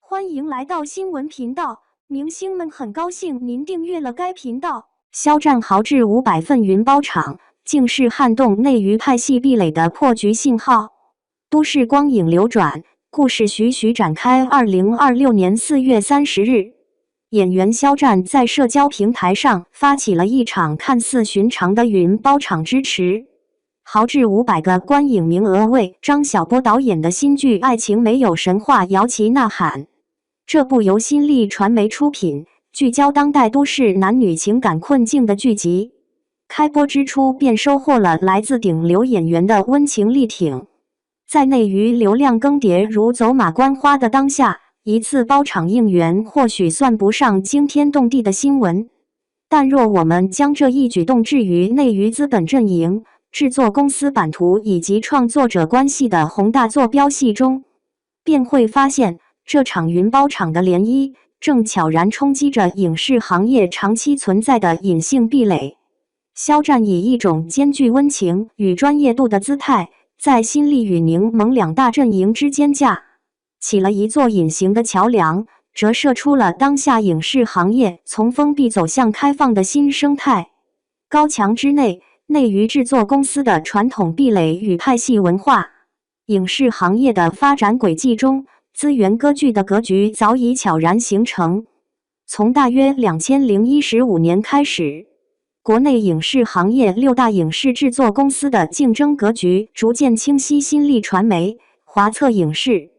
欢迎来到新闻频道，明星们很高兴您订阅了该频道。肖战豪掷500份云包场，竟是撼动内娱派系壁垒的破局信号。都市光影流转，故事徐徐展开。2026年4月30日，演员肖战在社交平台上发起了一场看似寻常的云包场支持，豪掷500个观影名额为张晓波导演的新剧《爱情没有神话》摇旗呐喊。这部由新力传媒出品，聚焦当代都市男女情感困境的剧集，开播之初便收获了来自顶流演员的温情力挺。在内娱流量更迭如走马观花的当下，一次包场应援或许算不上惊天动地的新闻，但若我们将这一举动置于内娱资本阵营、制作公司版图以及创作者关系的宏大坐标系中，便会发现这场云包场的涟漪正悄然冲击着影视行业长期存在的隐性壁垒。肖战以一种兼具温情与专业度的姿态，在新力与柠檬两大阵营之间架起了一座隐形的桥梁，折射出了当下影视行业从封闭走向开放的新生态。高墙之内，内娱制作公司的传统壁垒与派系文化，影视行业的发展轨迹中，资源割据的格局早已悄然形成。从大约2015年开始，国内影视行业6大影视制作公司的竞争格局逐渐清晰。新力传媒、华策影视、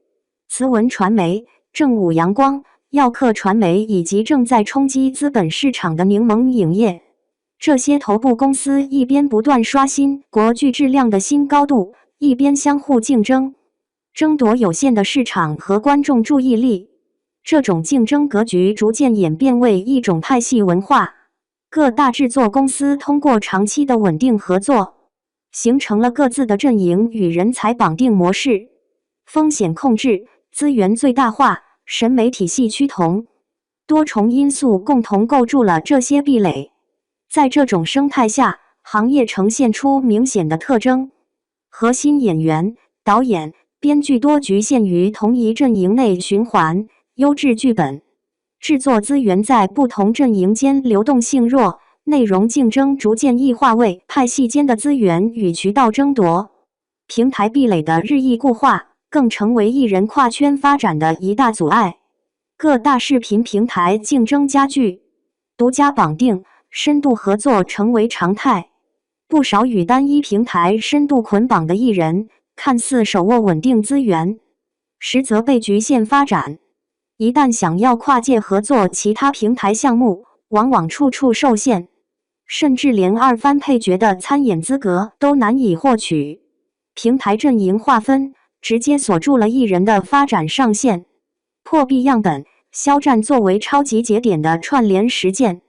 慈文传媒、正午阳光、耀客传媒以及正在冲击资本市场的柠檬影业，这些头部公司一边不断刷新国剧质量的新高度，一边相互竞争，争夺有限的市场和观众注意力。这种竞争格局逐渐演变为一种派系文化，各大制作公司通过长期的稳定合作，形成了各自的阵营与人才绑定模式，风险控制、资源最大化、审美体系趋同，多重因素共同构筑了这些壁垒。在这种生态下，行业呈现出明显的特征：核心演员、导演、编剧多局限于同一阵营内循环，优质剧本、制作资源在不同阵营间流动性弱，内容竞争逐渐异化为派系间的资源与渠道争夺。平台壁垒的日益固化，更成为艺人跨圈发展的一大阻碍。各大视频平台竞争加剧，独家绑定、深度合作成为常态。不少与单一平台深度捆绑的艺人，看似手握稳定资源，实则被局限发展。一旦想要跨界合作其他平台项目，往往处处受限，甚至连二番配角的参演资格都难以获取。平台阵营划分直接锁住了艺人的发展上限。破壁样本：肖战作为超级节点的串联实践。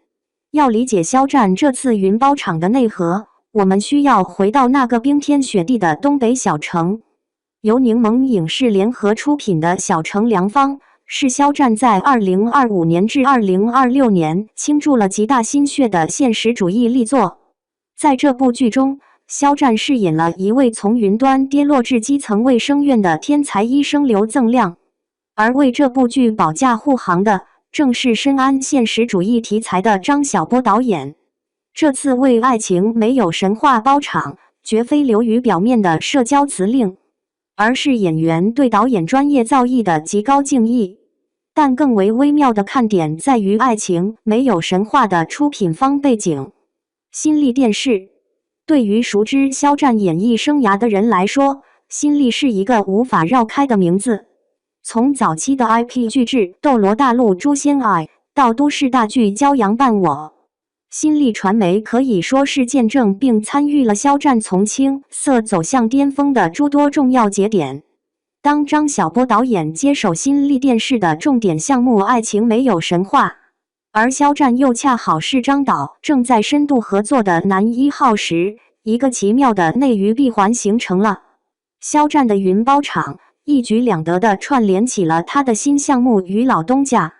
要理解肖战这次云包场的内核，我们需要回到那个冰天雪地的东北小城。由柠檬影视联合出品的《小城良方》是肖战在2025年至2026年倾注了极大心血的现实主义力作。在这部剧中，肖战饰演了一位从云端跌落至基层卫生院的天才医生刘增亮，而为这部剧保驾护航的正是深谙现实主义题材的张晓波导演。这次为爱情没有神话包场，绝非流于表面的社交辞令，而是演员对导演专业造诣的极高敬意。但更为微妙的看点在于爱情没有神话的出品方背景。新力电视。对于熟知肖战演艺生涯的人来说，新力是一个无法绕开的名字。从早期的 IP 剧制《斗罗大陆诛仙爱》到都市大剧《骄阳伴我》，新力传媒可以说是见证并参与了肖战从青涩走向巅峰的诸多重要节点。当张晓波导演接手新力电视的重点项目《爱情没有神话》，而肖战又恰好是张导正在深度合作的男1号时，一个奇妙的内娱闭环形成了。肖战的云包场一举两得地串联起了他的新项目与老东家。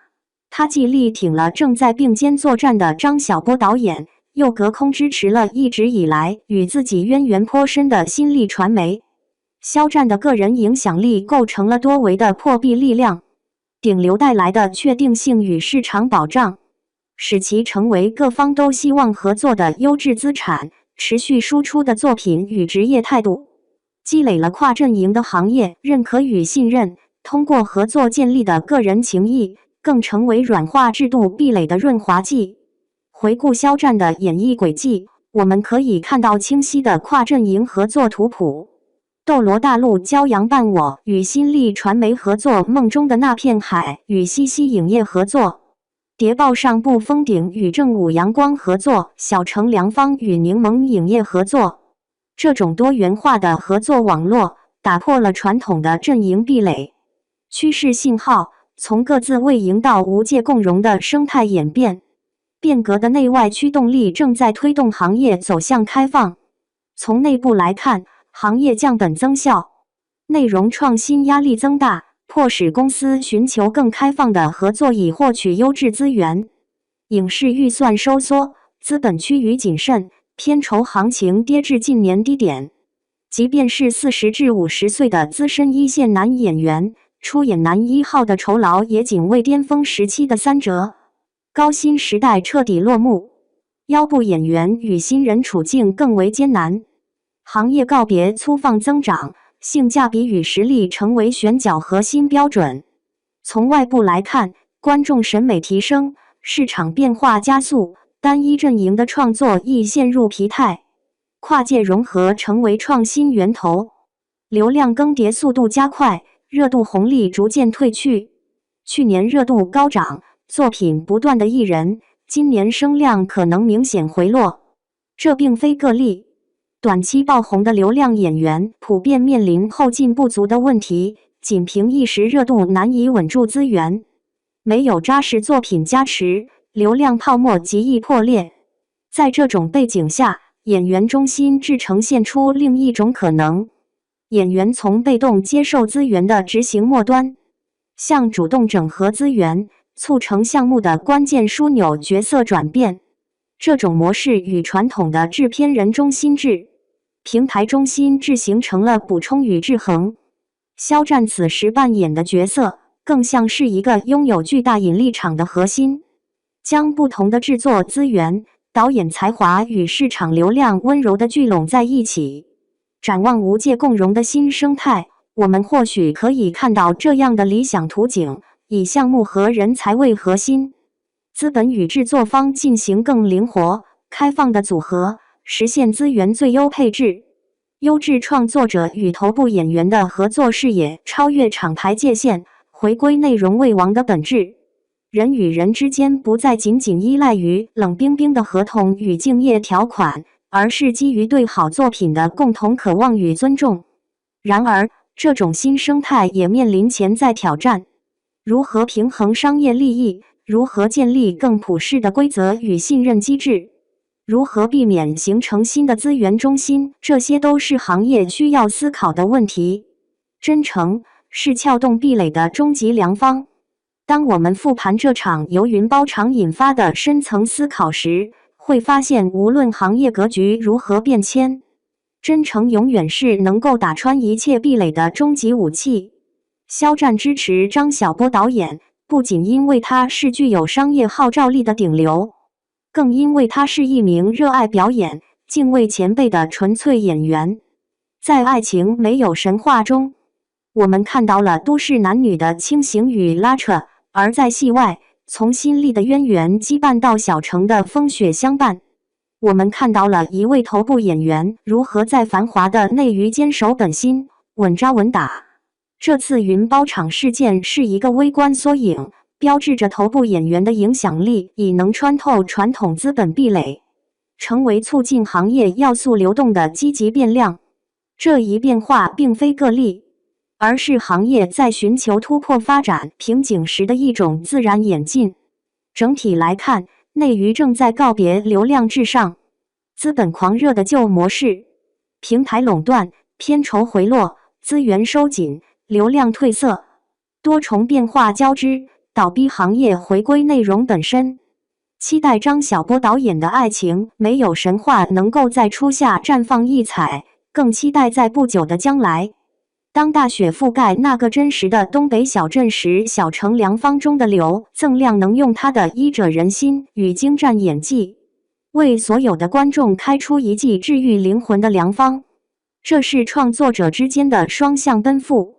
他既力挺了正在并肩作战的张晓波导演，又隔空支持了一直以来与自己渊源颇深的新力传媒。肖战的个人影响力构成了多维的破壁力量。顶流带来的确定性与市场保障，使其成为各方都希望合作的优质资产。持续输出的作品与职业态度，积累了跨阵营的行业认可与信任。通过合作建立的个人情谊，更成为软化制度壁垒的润滑剂。回顾肖战的演艺轨迹，我们可以看到清晰的跨阵营合作图谱。斗罗大陆骄阳伴我与新力传媒合作梦中的那片海，与西西影业合作。谍报上部封顶与正午阳光合作，小城良方与柠檬影业合作。这种多元化的合作网络打破了传统的阵营壁垒，趋势信号从各自为营到无界共荣的生态演变。变革的内外驱动力正在推动行业走向开放。从内部来看，行业降本增效，内容创新压力增大，迫使公司寻求更开放的合作以获取优质资源。影视预算收缩，资本趋于谨慎，片酬行情跌至近年低点。即便是40至50岁的资深一线男演员，出演男1号的酬劳也仅为巅峰时期的3折。高薪时代彻底落幕，腰部演员与新人处境更为艰难。行业告别粗放增长，性价比与实力成为选角核心标准。从外部来看，观众审美提升，市场变化加速，单一阵营的创作亦陷入疲态，跨界融合成为创新源头，流量更迭速度加快，热度红利逐渐褪去。去年热度高涨，作品不断的艺人，今年声量可能明显回落。这并非个例，短期爆红的流量演员普遍面临后劲不足的问题，仅凭一时热度难以稳住资源，没有扎实作品加持，流量泡沫极易破裂。在这种背景下，演员中心制呈现出另一种可能：演员从被动接受资源的执行末端，向主动整合资源，促成项目的关键枢纽角色转变。这种模式与传统的制片人中心制、平台中心制形成了补充与制衡。肖战此时扮演的角色，更像是一个拥有巨大引力场的核心，将不同的制作资源、导演才华与市场流量温柔地聚拢在一起。展望无界共荣的新生态，我们或许可以看到这样的理想图景：以项目和人才为核心，资本与制作方进行更灵活、开放的组合，实现资源最优配置。优质创作者与头部演员的合作视野超越厂牌界限，回归内容为王的本质。人与人之间不再仅仅依赖于冷冰冰的合同与竞业条款，而是基于对好作品的共同渴望与尊重。然而，这种新生态也面临潜在挑战：如何平衡商业利益？如何建立更普适的规则与信任机制？如何避免形成新的资源中心？这些都是行业需要思考的问题。真诚是撬动壁垒的终极良方。当我们复盘这场由云包厂引发的深层思考时，会发现无论行业格局如何变迁，真诚永远是能够打穿一切壁垒的终极武器。肖战支持张晓波导演，不仅因为他是具有商业号召力的顶流，更因为他是一名热爱表演、敬畏前辈的纯粹演员。在爱情没有神话中，我们看到了都市男女的清醒与拉扯，而在戏外，从新力的渊源羁绊到小城的风雪相伴，我们看到了一位头部演员如何在繁华的内娱坚守本心，稳扎稳打。这次云包厂事件是一个微观缩影，标志着头部演员的影响力已能穿透传统资本壁垒，成为促进行业要素流动的积极变量。这一变化并非个例，而是行业在寻求突破发展瓶颈时的一种自然演进。整体来看，内娱正在告别流量至上、资本狂热的旧模式，平台垄断、片酬回落、资源收紧、流量褪色，多重变化交织，倒逼行业回归内容本身。期待张晓波导演的爱情没有神话能够在初夏绽放异彩，更期待在不久的将来，当大雪覆盖那个真实的东北小镇时，小城良方中的刘赠亮能用他的医者仁心与精湛演技，为所有的观众开出一剂治愈灵魂的良方。这是创作者之间的双向奔赴，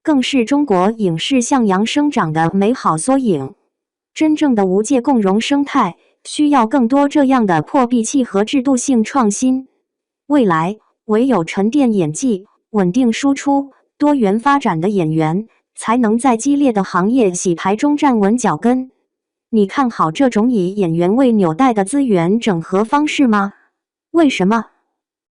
更是中国影视向阳生长的美好缩影。真正的无界共荣生态，需要更多这样的破壁器和制度性创新。未来，唯有沉淀演技、稳定输出、多元发展的演员，才能在激烈的行业洗牌中站稳脚跟。你看好这种以演员为纽带的资源整合方式吗？为什么？